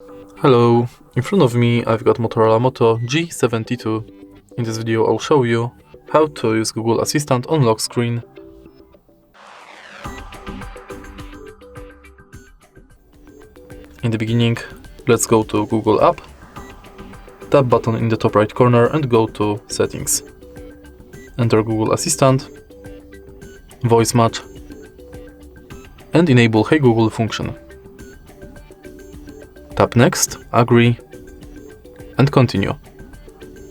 Hello, in front of me I've got Motorola Moto G72. In this video I'll show you how to use Google Assistant on lock screen. In the beginning, let's go to Google app, tap button in the top right corner and go to Settings. Enter Google Assistant, Voice Match and enable Hey Google function. Tap Next, Agree and Continue.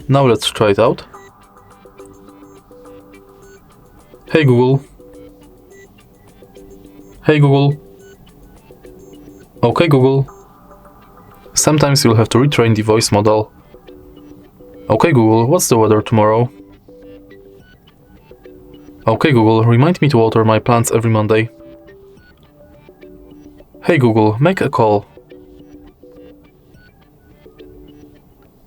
Now let's try it out. Hey Google. Hey Google. Okay Google. Sometimes you'll have to retrain the voice model. Okay Google, what's the weather tomorrow? Okay Google, remind me to water my plants every Monday. Hey Google, make a call.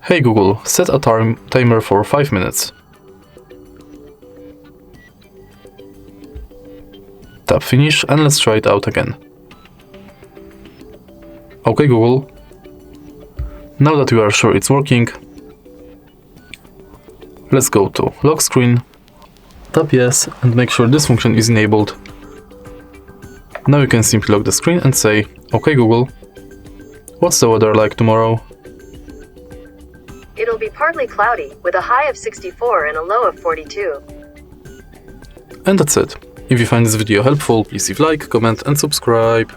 Hey Google, set a timer for 5 minutes. Tap Finish and let's try it out again. Okay Google. Now that we are sure it's working, let's go to lock screen, tap Yes and make sure this function is enabled. Now you can simply lock the screen and say, okay Google, what's the weather like tomorrow? It'll be partly cloudy, with a high of 64 and a low of 42. And that's it. If you find this video helpful, please leave a like, comment and subscribe.